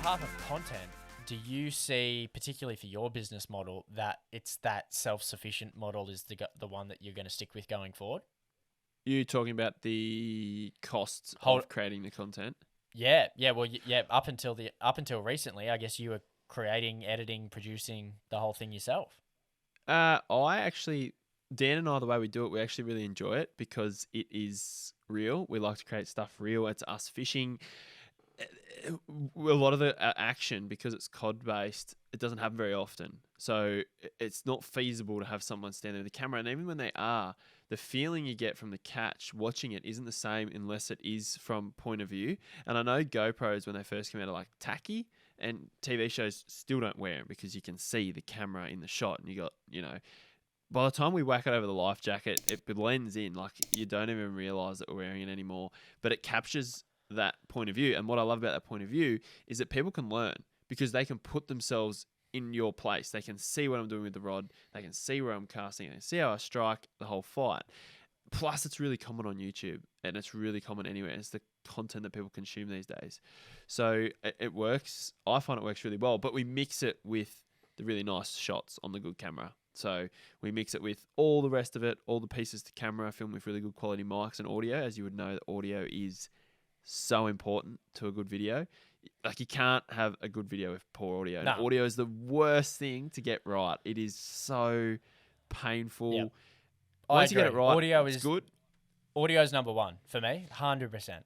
behalf of content, do you see, particularly for your business model, that it's that self-sufficient model is the one that you're going to stick with going forward? You talking about the costs Hold, of creating the content? yeah, yeah. Well, yeah. Up until recently, I guess you were creating, editing, producing the whole thing yourself. I actually, Dan and I, the way we do it, we actually really enjoy it because it is real. We like to create stuff real. It's us fishing. A lot of the action, because it's cod based, it doesn't happen very often. So it's not feasible to have someone stand there with a camera. And even when they are, the feeling you get from the catch watching it isn't the same unless it is from point of view. And I know GoPros, when they first came out, are like tacky, and TV shows still don't wear them because you can see the camera in the shot, and you got, by the time we whack it over the life jacket, it blends in. Like, you don't even realize that we're wearing it anymore, but it captures that point of view. And what I love about that point of view is that people can learn because they can put themselves in your place. They can see what I'm doing with the rod. They can see where I'm casting. They can see how I strike the whole fight. Plus, it's really common on YouTube, and it's really common anywhere. It's the content that people consume these days. So it works. I find it works really well, but we mix it with the really nice shots on the good camera. So we mix it with all the rest of it, all the pieces to camera, film with really good quality mics and audio. As you would know, the audio is so important to a good video. Like, you can't have a good video with poor audio. No. And audio is the worst thing to get right. It is so painful. Yep. Once you get it right, it's good. Audio is number one for me, 100%.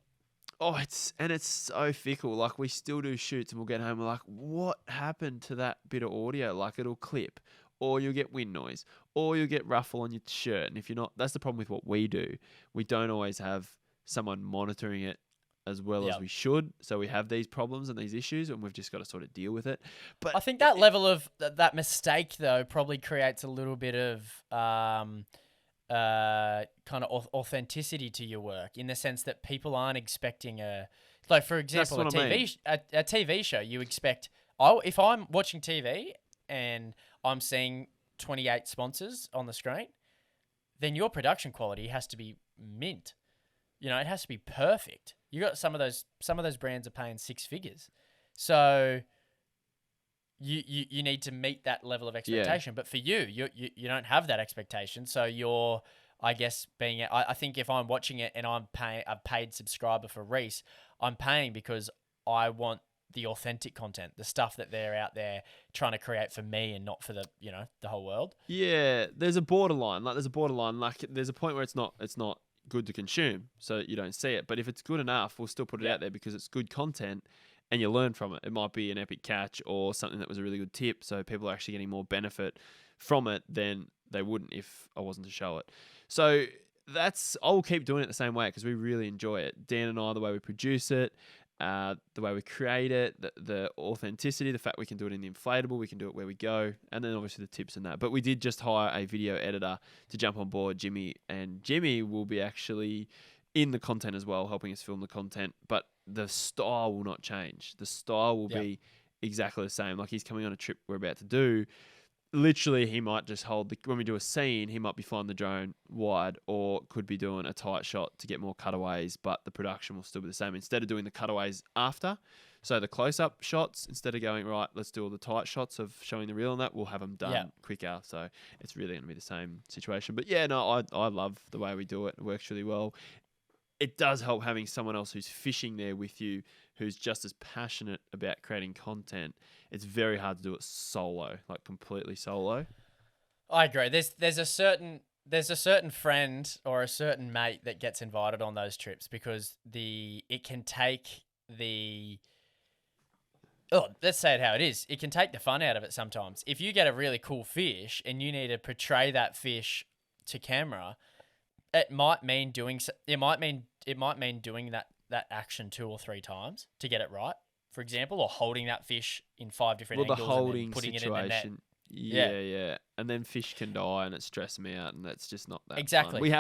Oh, it's so fickle. Like, we still do shoots and we'll get home and we're like, what happened to that bit of audio? Like, it'll clip, or you'll get wind noise, or you'll get ruffle on your shirt. And if you're not, that's the problem with what we do. We don't always have someone monitoring it as well as we should. So we have these problems and these issues, and we've just got to sort of deal with it. But I think that level of that mistake, though, probably creates a little bit of kind of authenticity to your work, in the sense that people aren't expecting like, for example, a TV show. You expect, if I'm watching TV and I'm seeing 28 sponsors on the screen, then your production quality has to be mint. It has to be perfect. You got some of those brands are paying six figures, so you need to meet that level of expectation. But for you don't have that expectation, so you're, I guess, I think if I'm watching it and I'm paying a paid subscriber for Rhys, I'm paying because I want the authentic content, the stuff that they're out there trying to create for me and not for the whole world. Yeah, there's a borderline. Like, there's a point where it's not good to consume, so you don't see it. But if it's good enough, we'll still put it out there because it's good content and you learn from it. It might be an epic catch or something that was a really good tip, so people are actually getting more benefit from it than they wouldn't if I wasn't to show it. So I'll keep doing it the same way because we really enjoy it. Dan and I, the way we produce it, the way we create it, the authenticity, the fact we can do it in the inflatable, we can do it where we go, and then obviously the tips and that. But we did just hire a video editor to jump on board, Jimmy, and Jimmy will be actually in the content as well, helping us film the content, but the style will not change. The style will be exactly the same. Like, he's coming on a trip we're about to do. Literally, he might just when we do a scene, he might be flying the drone wide, or could be doing a tight shot to get more cutaways, but the production will still be the same. Instead of doing the cutaways after, so the close-up shots, instead of going, right, let's do all the tight shots of showing the reel and that, we'll have them done quicker. So it's really going to be the same situation. But yeah, no, I love the way we do it. It works really well. It does help having someone else who's fishing there with you, who's just as passionate about creating content. It's very hard to do it solo, like completely solo. I agree. There's a certain friend or a certain mate that gets invited on those trips because it can take let's say it how it is. It can take the fun out of it sometimes. If you get a really cool fish and you need to portray that fish to camera, it might mean doing that action 2 or 3 times to get it right, for example, or holding that fish in 5 different angles and then putting it in the net. Yeah. And then fish can die and it stresses me out, and that's just not that exactly fun. We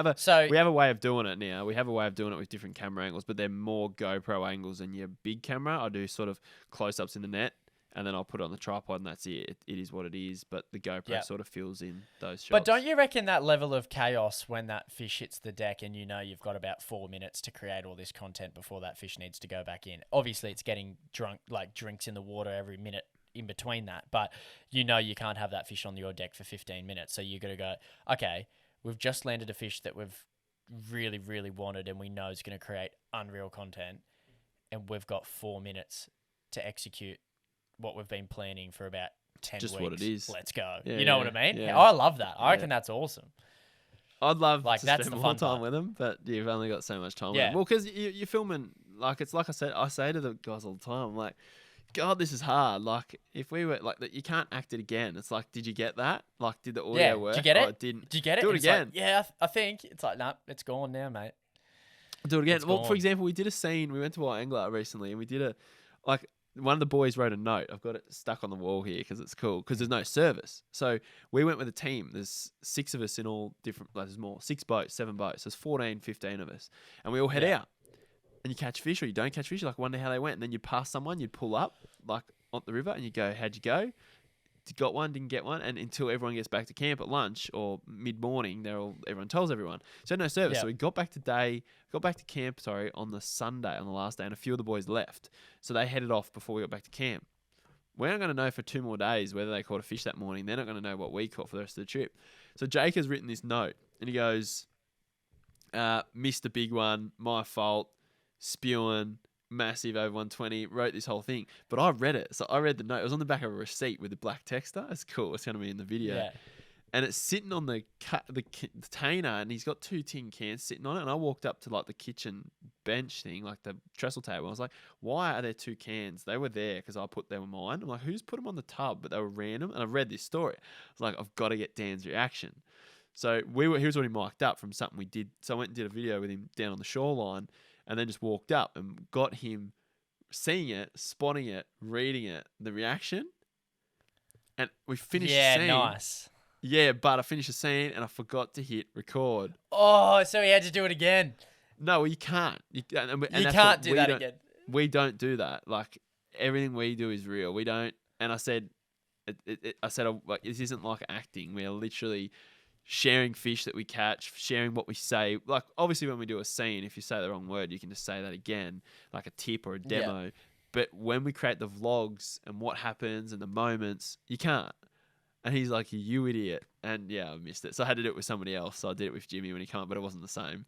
have a way of doing it now. We have a way of doing it with different camera angles, but they're more GoPro angles than your big camera. I do sort of close-ups in the net, and then I'll put it on the tripod, and that's it. It is what it is. But the GoPro sort of fills in those shots. But don't you reckon that level of chaos when that fish hits the deck and you've got about 4 minutes to create all this content before that fish needs to go back in? Obviously, it's getting drunk, like drinks in the water every minute in between that. But you can't have that fish on your deck for 15 minutes. So you got to go, okay, we've just landed a fish that we've really, really wanted and we know is going to create unreal content. And we've got 4 minutes to execute what we've been planning for about 10 just weeks. what it is. Let's go. Yeah, you know what I mean? Yeah. I love that. I reckon that's awesome. I'd love like to that's spend the more fun time part. with them, but you've only got so much time with them. Well, because you're filming, like I said, I say to the guys all the time, like, God, this is hard. Like, if we were like that, you can't act it again. It's like, did you get that? Like, did the audio work? Did you get it? It didn't. Did you get it? Do it again. Like, I think it's like, nah, it's gone now, mate. Do it again. It's Well, gone. for example, we did a scene. We went to our angler recently, and we did one of the boys wrote a note. I've got it stuck on the wall here because it's cool. Because there's no service, so we went with a team. There's 6 of us in all different. Like, there's more, 6 boats, 7 boats. There's 14, 15 of us, and we all head out. And you catch fish or you don't catch fish. You like wonder how they went, and then you pass someone. You'd pull up like on the river, and you go, "How'd you go? Got one? Didn't get one?" And until everyone gets back to camp at lunch or mid morning, everyone tells everyone. So no service. Yeah. So we got back to camp. Sorry, on the Sunday, on the last day, and a few of the boys left. So they headed off before we got back to camp. We're not going to know for 2 more days whether they caught a fish that morning. They're not going to know what we caught for the rest of the trip. So Jake has written this note, and he goes, "Missed a big one. My fault. Spewing." Massive over 120, wrote this whole thing, but I read it. So I read the note. It was on the back of a receipt with the black texter. It's cool. It's going to be in the video. Yeah. And it's sitting on the container, and he's got 2 tin cans sitting on it. And I walked up to like the kitchen bench thing, like the trestle table. I was like, why are there 2 cans? They were there because I put them in mine. I'm like, who's put them on the tub? But they were random. And I read this story. I was like, I've got to get Dan's reaction. So he was already mic'd up from something we did. So I went and did a video with him down on the shoreline. And then just walked up and got him seeing it, spotting it, reading it, the reaction. And we finished the scene. Yeah, nice. Yeah, but I finished the scene and I forgot to hit record. Oh, so he had to do it again. No, you can't. You can't do that again. We don't do that. Like, everything we do is real. We don't. And I said, like, this isn't like acting. We are literally sharing fish that we catch, sharing what we say. Like, obviously, when we do a scene, if you say the wrong word, you can just say that again, like a tip or a demo. Yeah. But when we create the vlogs and what happens and the moments, you can't. And he's like, you idiot. And yeah, I missed it. So I had to do it with somebody else. So I did it with Jimmy when he came, but it wasn't the same.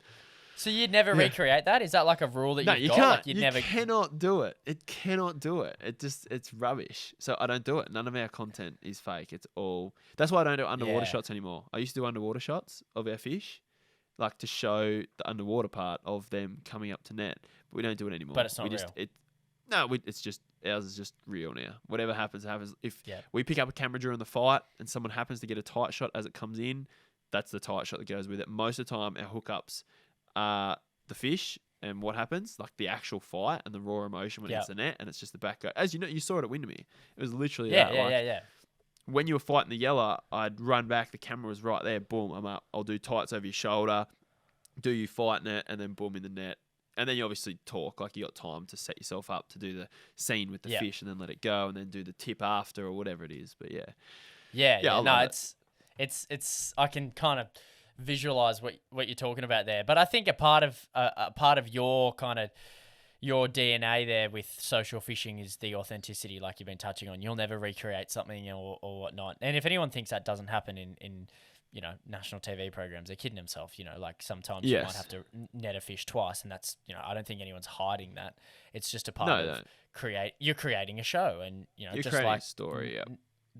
So you'd never recreate that? Is that like a rule that you've got? Can't. Like you cannot do it. It cannot do it. It's rubbish. So I don't do it. None of our content is fake. It's all. That's why I don't do underwater shots anymore. I used to do underwater shots of our fish, like to show the underwater part of them coming up to net. But we don't do it anymore. But it's not real. It's just ours is just real now. Whatever happens, happens. If we pick up a camera during the fight and someone happens to get a tight shot as it comes in, that's the tight shot that goes with it. Most of the time, our hookups are the fish and what happens, like the actual fight and the raw emotion when it's the net, and it's just the back go. As you know, you saw it at Windermere. It was literally that. Yeah. When you were fighting the yellow, I'd run back. The camera was right there. Boom, I'm up. I'll do tights over your shoulder. Do you fighting it, and then boom in the net. And then you obviously talk, like you got time to set yourself up to do the scene with the fish and then let it go and then do the tip after or whatever it is. But yeah. No, it's. I can kind of visualize what you're talking about there. But I think a part of your kind of your DNA there with social fishing is the authenticity, like you've been touching on. You'll never recreate something or whatnot. And if anyone thinks that doesn't happen in national TV programs, they're kidding themselves. Like sometimes you might have to net a fish twice, and that's, I don't think anyone's hiding that. It's just a part of you're creating a show, and you're just creating like a story.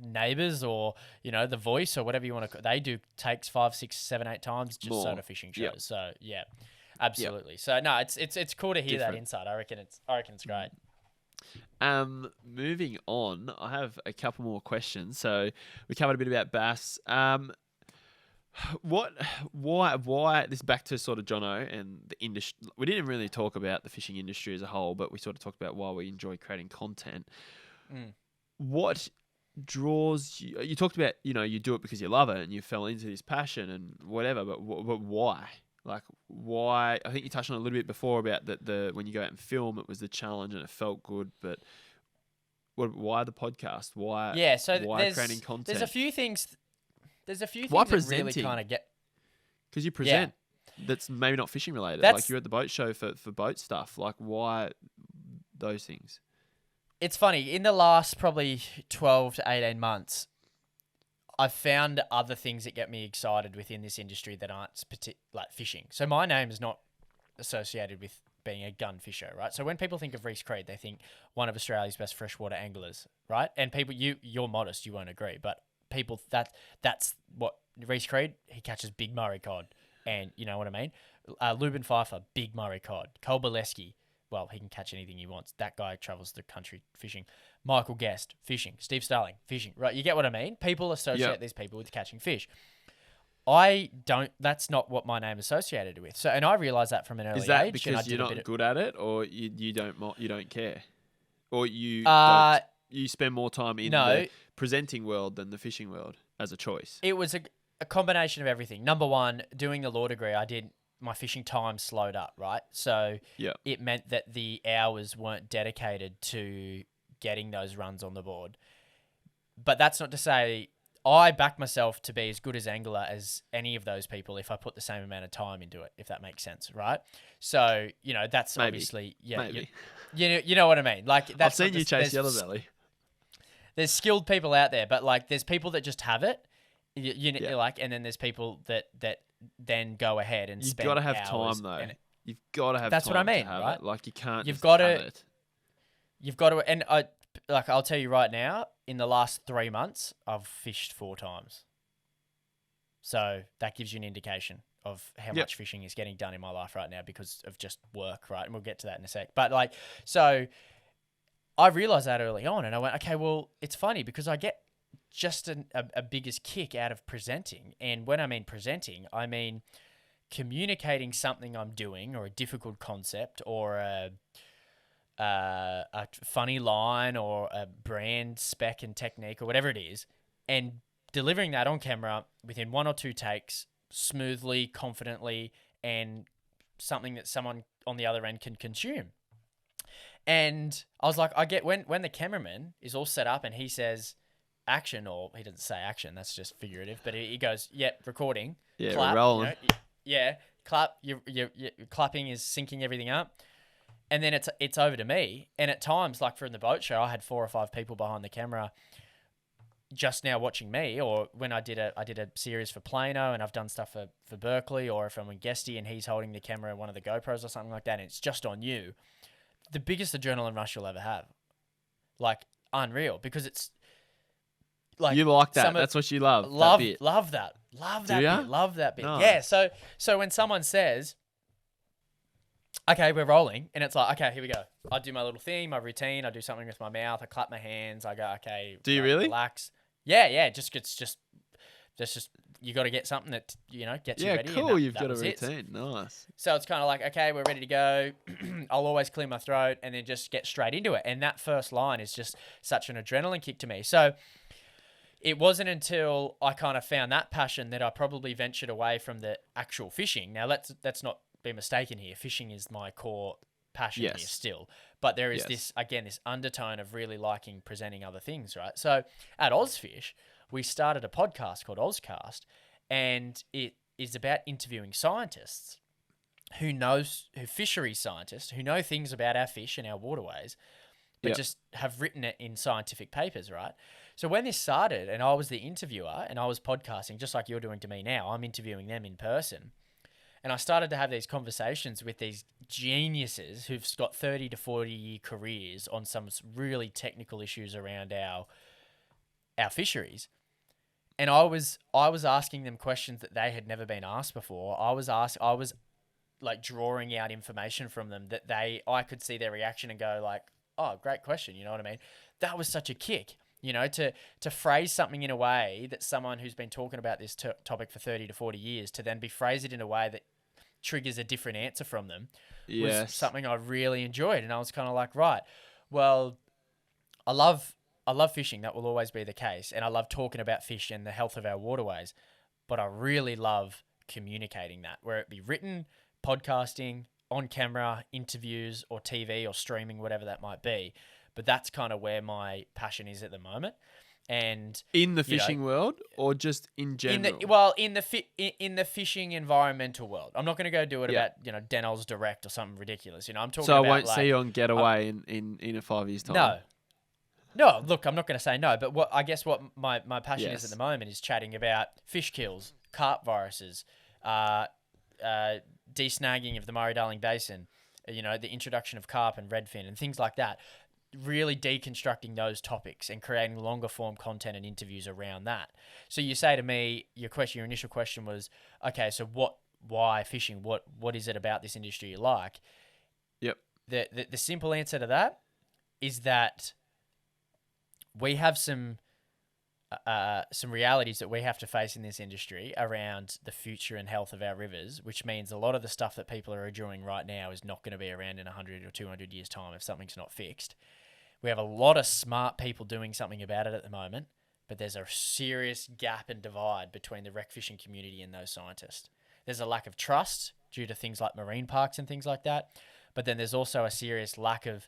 Neighbours or The Voice or whatever you want to. They do takes 5, 6, 7, 8 times just soda fishing shows. Yep. So yeah, absolutely. Yep. So no, it's cool to hear that insight. I reckon it's great. Moving on, I have a couple more questions. So we covered a bit about bass. Why this back to sort of Jono and the industry. We didn't really talk about the fishing industry as a whole, but we sort of talked about why we enjoy creating content. What draws you? You talked about, you do it because you love it and you fell into this passion and whatever, but why? Like, why? I think you touched on it a little bit before about the when you go out and film, it was the challenge and it felt good, but Why the podcast? Why? Yeah, so why creating content? There's a few things. Why that really presenting? kind of get. Because you present. That's maybe not fishing related. Like you're at the boat show for boat stuff. Like why those things? It's funny. In the last probably 12 to 18 months, I've found other things that get me excited within this industry that aren't like fishing. So my name is not associated with being a gun fisher, right? So when people think of Rhys Creed, they think one of Australia's best freshwater anglers, right? And people, you're modest, you won't agree, but people that's what Rhys Creed, he catches big Murray cod, and you know what I mean. Lubin Pfeiffer, big Murray cod. Cole Bolesky, well, he can catch anything he wants. That guy travels the country fishing. Michael Guest, fishing. Steve Starling, fishing. Right, you get what I mean? People associate these people with catching fish. I don't. That's not what my name is associated with. So, and I realized that from an early age. Is that because you're not good at it, or you don't care, or you spend more time in the presenting world than the fishing world as a choice? It was a combination of everything. Number one, doing the law degree, my fishing time slowed up, right? So it meant that the hours weren't dedicated to getting those runs on the board. But that's not to say I back myself to be as good as angler as any of those people if I put the same amount of time into it, if that makes sense, right? So, that's obviously, Maybe. You know what I mean? Like that's I've seen you chase yellow belly. There's skilled people out there, but like there's people that just have it, and then there's people that then go ahead and spend hours. You've got to have time though. You've got to have that's time what I mean, to have right? it. Like you can't You've just got have to, it. You've got to, and I'll tell you right now, in the last 3 months, I've fished 4 times. So that gives you an indication of how much fishing is getting done in my life right now because of just work, right? And we'll get to that in a sec. But so I realized that early on and I went, okay, well, it's funny because I get just a biggest kick out of presenting. And when I mean presenting, I mean communicating something I'm doing or a difficult concept or a funny line or a brand spec and technique or whatever it is, and delivering that on camera within 1 or 2 takes smoothly, confidently, and something that someone on the other end can consume. And I was like, I get when the cameraman is all set up and he says action, or he doesn't say action, that's just figurative, but he goes, yep, recording. Yeah, clap, we're rolling. Clap. Your clapping is syncing everything up. And then it's over to me. And at times, like for in the boat show, I had 4 or 5 people behind the camera just now watching me. Or when I did a series for Plano and I've done stuff for Berkeley, or if I'm in Guesty and he's holding the camera, one of the GoPros or something like that, and it's just on you. The biggest adrenaline rush you'll ever have. Like, unreal. Because it's like... You like that. That's what you love. Love that bit. Love that. Love that bit. Love that bit. Nice. Yeah. So when someone says... Okay, we're rolling, and it's like, okay, here we go. I do my little thing, my routine. I do something with my mouth. I clap my hands. I go, okay. Do you really? Relax. Yeah. Just you got to get something that gets you ready. Yeah, cool. You've that got a was it. routine. Nice. So it's kind of like, okay, we're ready to go. I'll always clear my throat and then just get straight into it. And that first line is just such an adrenaline kick to me. So it wasn't until I kind of found that passion that I probably ventured away from the actual fishing. Now let's not be mistaken here. Fishing is my core passion here still, but there is this undertone of really liking presenting other things, right? So at Ozfish, we started a podcast called Ozcast, and it is about interviewing scientists who fishery scientists who know things about our fish and our waterways, but just have written it in scientific papers, right? So when this started and I was the interviewer and I was podcasting, just like you're doing to me now, I'm interviewing them in person. And I started to have these conversations with these geniuses who've got 30 to 40-year careers on some really technical issues around our fisheries. And I was asking them questions that they had never been asked before. I was like drawing out information from them that I could see their reaction and go like, oh, great question. You know what I mean? That was such a kick, to phrase something in a way that someone who's been talking about this topic for 30 to 40 years to then be phrased it in a way that triggers a different answer from them was something I really enjoyed. And I was kind of like, right, well, I love fishing. That will always be the case. And I love talking about fish and the health of our waterways, but I really love communicating that, where it be written, podcasting, on camera, interviews, or TV or streaming, whatever that might be. but that's kind of where my passion is at the moment. And in the fishing world, or just in general? In the fishing environmental world. I'm not going to go do it about Denol's Direct or something ridiculous. I'm talking. So about, I won't see you on Getaway in a 5 years time. No. Look, I'm not going to say no, but what my passion is at the moment is chatting about fish kills, carp viruses, desnagging of the Murray-Darling Basin, the introduction of carp and redfin and things like that. Really deconstructing those topics and creating longer form content and interviews around that. So you say to me, your initial question was, okay, so why fishing? What is it about this industry you like? Yep. The simple answer to that is that we have some realities that we have to face in this industry around the future and health of our rivers, which means a lot of the stuff that people are doing right now is not going to be around in 100 or 200 years' time if something's not fixed. We have a lot of smart people doing something about it at the moment, but there's a serious gap and divide between the rec fishing community and those scientists. There's a lack of trust due to things like marine parks and things like that, but then there's also a serious lack of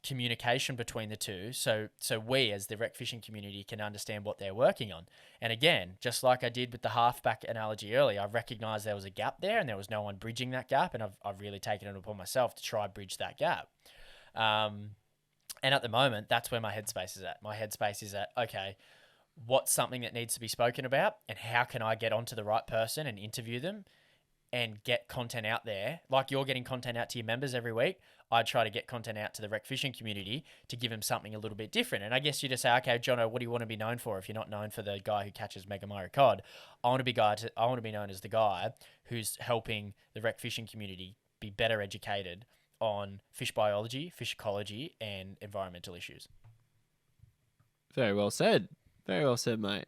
communication between the two. So we as the rec fishing community can understand what they're working on. And again, just like I did with the halfback analogy earlier, I recognized there was a gap there and there was no one bridging that gap. And I've really taken it upon myself to try bridge that gap. And at the moment, that's where my headspace is at. My headspace is at, okay, what's something that needs to be spoken about and how can I get onto the right person and interview them and get content out there? Like you're getting content out to your members every week. I try to get content out to the rec fishing community to give them something a little bit different. And I guess you just say, okay, Jono, what do you want to be known for if you're not known for the guy who catches Mega Murray cod? I want to be known as the guy who's helping the rec fishing community be better educated on fish biology, fish ecology, and environmental issues. Very well said. Very well said, mate.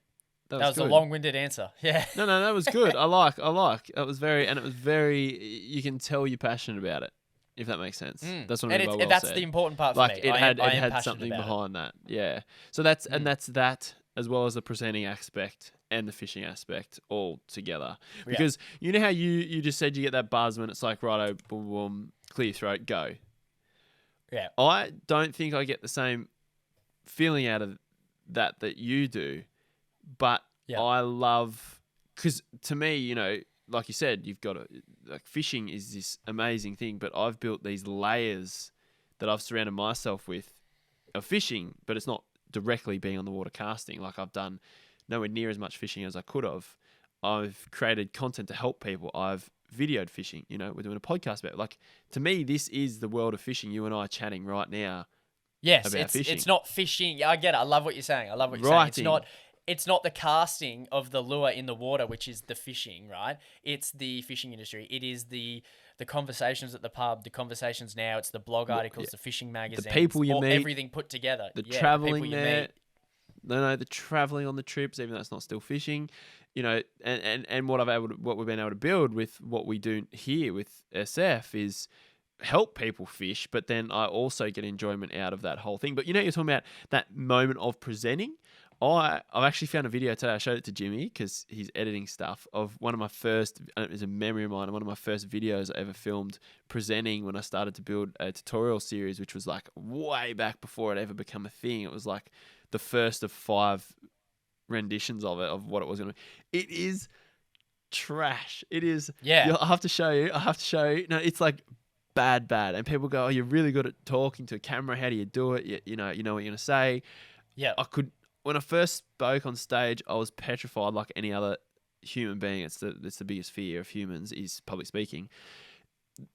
That was a long-winded answer. Yeah. No, that was good. I like. It was very, you can tell you're passionate about it, if that makes sense. That's what I mean by well that's said. The important part for me. It had something behind that. Yeah. So that's that as well as the presenting aspect and the fishing aspect all together. Because you know how you just said you get that buzz when it's like, righto, boom, boom, clear throat, go. Yeah. I don't think I get the same feeling out of that you do, but I love, because to me, like you said, you've got fishing is this amazing thing, but I've built these layers that I've surrounded myself with of fishing, but it's not directly being on the water casting. Like I've done nowhere near as much fishing as I could have. I've created content to help people. I've videoed fishing. We're doing a podcast about it. Like, to me, this is the world of fishing. You and I are chatting right now. Yes, about fishing. It's not fishing. Yeah, I get it. I love what you're saying. It's not the casting of the lure in the water, which is the fishing, right? It's the fishing industry. It is the conversations at the pub, the conversations now. It's the blog articles, the fishing magazines, the people you meet, everything put together. The traveling there. No, the traveling on the trips, even though it's not still fishing, and what we've been able to build with what we do here with SF is help people fish, but then I also get enjoyment out of that whole thing. But you're talking about that moment of presenting. I've actually found a video today. I showed it to Jimmy because he's editing stuff of one of my first, it was a memory of mine, one of my first videos I ever filmed presenting when I started to build a tutorial series, which was like way back before it ever became a thing. It was like the first of 5 renditions of it, of what it was going to be. It is trash. It is. Yeah. I have to show you. No, it's like bad. And people go, oh, you're really good at talking to a camera. How do you do it? You know what you're going to say. Yeah. When I first spoke on stage, I was petrified like any other human being. It's the biggest fear of humans is public speaking.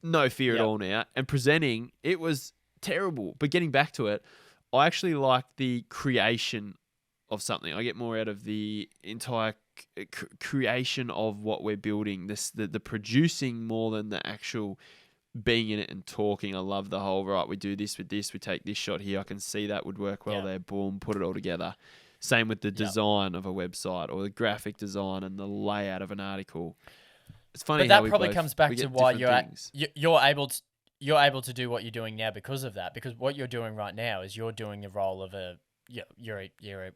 No fear at all now. And presenting, it was terrible. But getting back to it, I actually like the creation of something. I get more out of the entire creation of what we're building. The producing more than the actual being in it and talking. I love the whole, right, we do this with this, we take this shot here, I can see that would work well there, boom, put it all together. Same with the design of a website or the graphic design and the layout of an article. It's funny, but that probably comes back to why you're able to do what you're doing now because of that. Because what you're doing right now is you're doing the role of you're a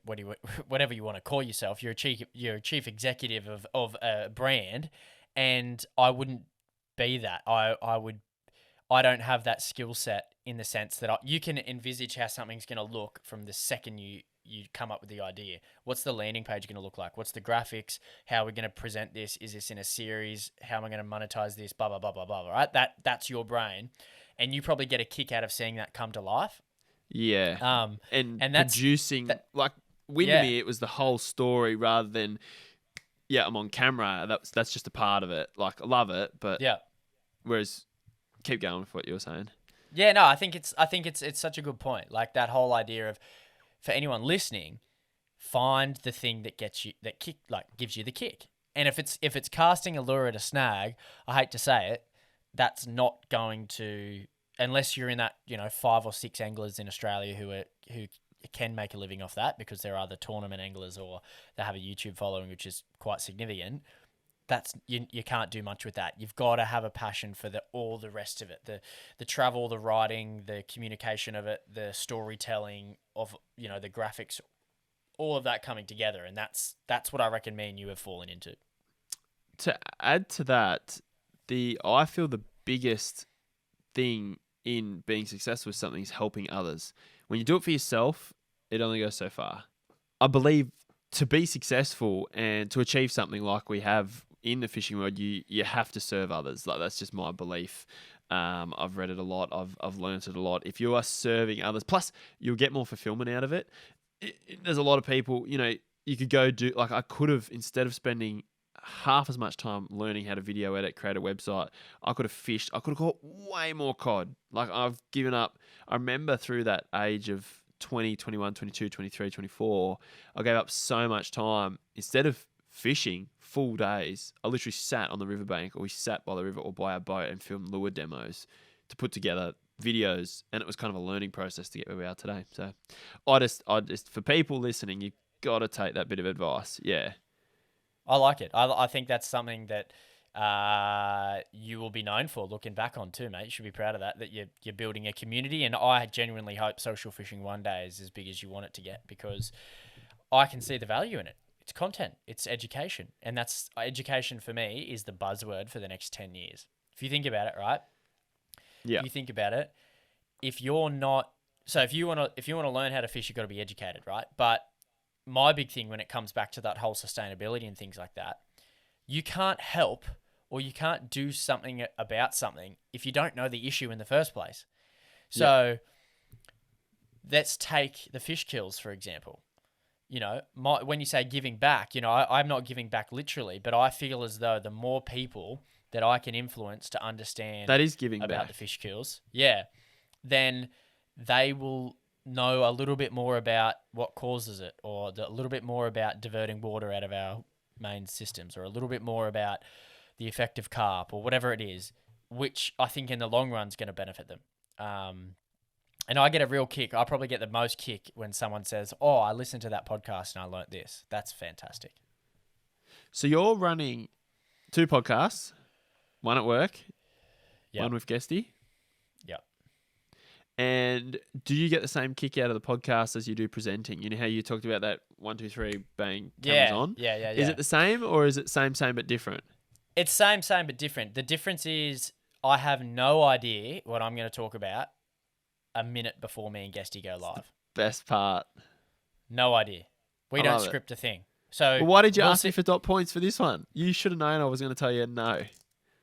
whatever you want to call yourself. You're a chief executive of a brand, and I wouldn't be that. I don't have that skill set in the sense that you can envisage how something's going to look from the second you come up with the idea. What's the landing page going to look like? What's the graphics? How are we going to present this? Is this in a series? How am I going to monetize this? Blah, blah, blah, blah, blah, right? That's your brain. And you probably get a kick out of seeing that come to life. Yeah. And that's, producing, like, Windermere, it was the whole story rather than, I'm on camera. That's just a part of it. Like, I love it, but whereas, keep going with what you were saying. Yeah, no, I think it's such a good point. Like that whole idea of, for anyone listening, find the thing that gives you the kick. And if it's casting a lure at a snag, I hate to say it, that's not going to, unless you're in that 5 or 6 anglers in Australia who can make a living off that because there are other tournament anglers or they have a YouTube following which is quite significant. That's you can't do much with that. You've got to have a passion for all the rest of it, the travel, the writing, the communication of it, the storytelling of the graphics, all of that coming together, and that's what I reckon me and you have fallen into. To add to that, I feel the biggest thing in being successful with something is helping others. When you do it for yourself, it only goes so far. I believe to be successful and to achieve something like we have in the fishing world, you have to serve others. Like that's just my belief. I've read it a lot. I've learned it a lot. If you are serving others, plus you'll get more fulfillment out of it. There's a lot of people, you could go do, like I could have, instead of spending half as much time learning how to video edit, create a website, I could have fished. I could have caught way more cod. Like I've given up. I remember through that age of 20, 21, 22, 23, 24, I gave up so much time. Instead of fishing full days, I literally sat on the riverbank, or we sat by the river or by our boat and filmed lure demos to put together videos, and it was kind of a learning process to get where we are today. So I just for people listening, you got to take that bit of advice. Yeah. I like it. I think that's something that you will be known for looking back on too, mate. You should be proud of that you're building a community, and I genuinely hope social fishing one day is as big as you want it to get, because I can see the value in it. It's content, it's education, and that's education for me is the buzzword for the next 10 years. If you think about it, right? Yeah. You think about it. If you're not, so if you want to learn how to fish, you've got to be educated, right? But my big thing when it comes back to that whole sustainability and things like that, you can't help or you can't do something about something if you don't know the issue in the first place. So let's take the fish kills, for example. When you say giving back, I'm not giving back literally, but I feel as though the more people that I can influence to understand that is giving about back. The fish kills, then they will know a little bit more about what causes it, or a little bit more about diverting water out of our main systems, or a little bit more about the effect of carp, or whatever it is, which I think in the long run is going to benefit them. And I get a real kick. I probably get the most kick when someone says, "Oh, I listened to that podcast and I learnt this." That's fantastic. So you're running 2 podcasts, one at work, one with Guesty. Yep. And do you get the same kick out of the podcast as you do presenting? You know how you talked about that 1, 2, 3, bang, cameras on? Yeah. Is it the same, or is it same but different? It's same but different. The difference is I have no idea what I'm going to talk about a minute before me and Guesty go live. Best part. No idea. We don't script a thing. So why did you ask me for dot points for this one? You should have known I was going to tell you no.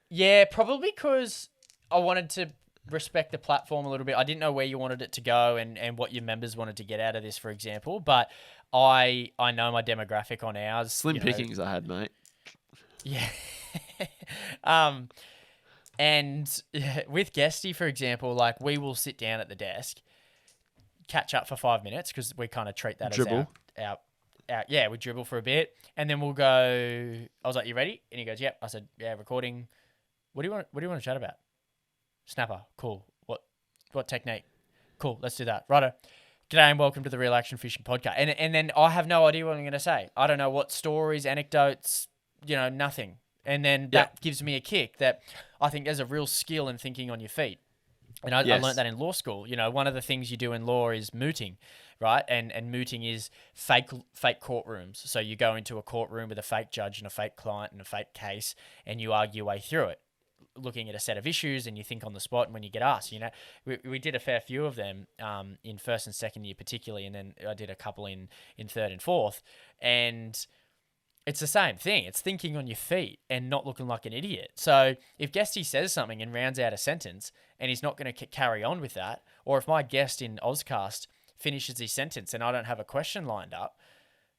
Yeah, probably because I wanted to respect the platform a little bit. I didn't know where you wanted it to go and what your members wanted to get out of this, for example. But I know my demographic on ours. Slim pickings I had, mate. Yeah. And with Guesty, for example, like we will sit down at the desk, catch up for 5 minutes because we kind of treat that dribble. as our we dribble for a bit, and then we'll go. I was like, "You ready?" And he goes, "Yep." I said, "Yeah, recording. What do you want to chat about?" Snapper, cool. What technique? Cool. Let's do that. Righto. G'day and welcome to the Real Action Fishing Podcast. And then I have no idea what I'm going to say. I don't know what stories, anecdotes, nothing. And then that gives me a kick that I think there's a real skill in thinking on your feet. And I learned that in law school. One of the things you do in law is mooting, right? And mooting is fake courtrooms. So you go into a courtroom with a fake judge and a fake client and a fake case, and you argue your way through it. looking at a set of issues and you think on the spot. And when you get asked, we did a fair few of them in first and second year particularly, and then I did a couple in third and fourth, and it's the same thing. It's thinking on your feet and not looking like an idiot. So if Guesty says something and rounds out a sentence and he's not going to carry on with that, or if my guest in Ozcast finishes his sentence and I don't have a question lined up,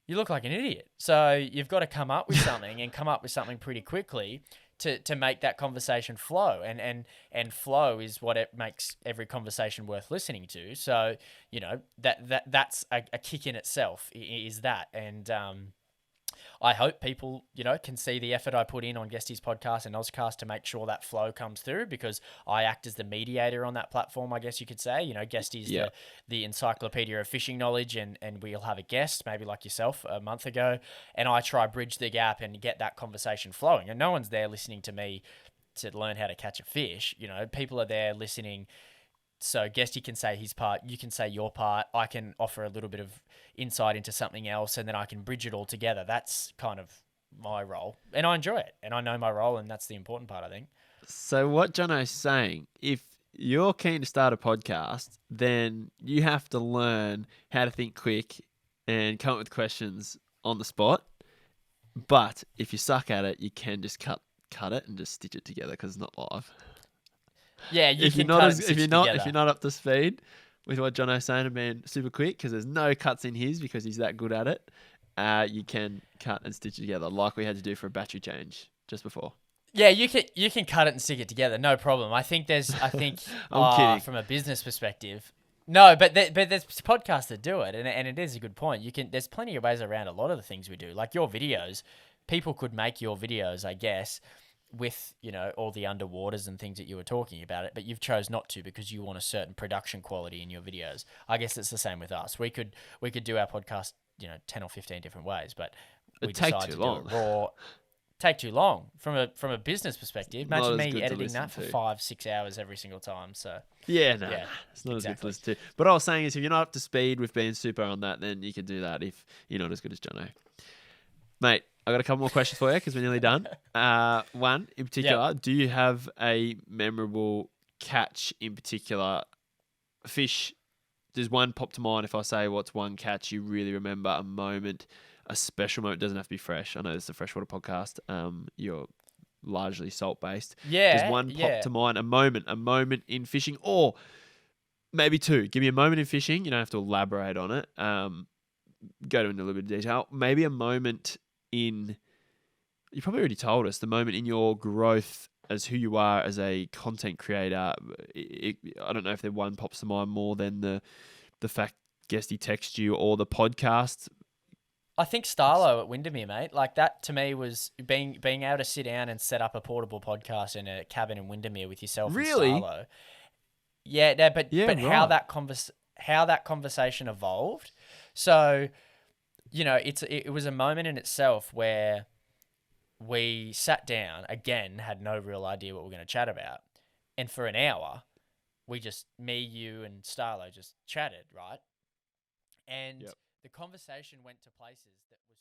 you look like an idiot. So you've got to come up with something and come up with something pretty quickly to make that conversation flow. And flow is what it makes every conversation worth listening to. So, that's a kick in itself, is that. And I hope people, can see the effort I put in on Guesty's podcast and Ozcast to make sure that flow comes through, because I act as the mediator on that platform, I guess you could say. Guesty's the encyclopedia of fishing knowledge, and we'll have a guest, maybe like yourself a month ago, and I try bridge the gap and get that conversation flowing. And no one's there listening to me to learn how to catch a fish. People are there listening. So Guesty can say his part, you can say your part, I can offer a little bit of insight into something else, and then I can bridge it all together. That's kind of my role, and I enjoy it, and I know my role, and that's the important part, I think. So what Jono's saying, if you're keen to start a podcast, then you have to learn how to think quick and come up with questions on the spot. But if you suck at it, you can just cut it and just stitch it together because it's not live. Yeah, if you're not up to speed with what Jono's saying and being super quick, because there's no cuts in his because he's that good at it, you can cut and stitch it together like we had to do for a battery change just before. Yeah, you can cut it and stick it together, no problem. I think I'm kidding. From a business perspective. No, but there's podcasts that do it, and it is a good point. There's plenty of ways around a lot of the things we do. Like your videos, people could make your videos, I guess, with all the underwaters and things that you were talking about it, but you've chose not to because you want a certain production quality in your videos. I guess it's the same with us. We could do our podcast 10 or 15 different ways, but we decide to do it raw. Take too long from a business perspective. Imagine me editing that for 5-6 hours every single time. So it's not as good to listen to. But what I was saying is, if you're not up to speed with being super on that, then you can do that if you're not as good as Jono. Mate, I got a couple more questions for you because we're nearly done. One in particular, do you have a memorable catch in particular? Fish, does one pop to mind if I say what's one catch you really remember, a moment, a special moment? It doesn't have to be fresh. I know this is a freshwater podcast. You're largely salt-based. Yeah. Does one pop to mind, a moment in fishing, or maybe two? Give me a moment in fishing. You don't have to elaborate on it. Go into a little bit of detail. Maybe a moment in, you probably already told us, the moment in your growth as who you are as a content creator. I don't know if the one pops to mind more than the fact Guesty texts you or the podcast. I think Starlo at Windermere, mate. Like that to me was being able to sit down and set up a portable podcast in a cabin in Windermere with yourself and Starlo. Yeah, no, but right. how that conversation evolved. So, it was a moment in itself where we sat down, again, had no real idea what we were going to chat about. And for an hour, me, you, and Starlo just chatted, right? And the conversation went to places that was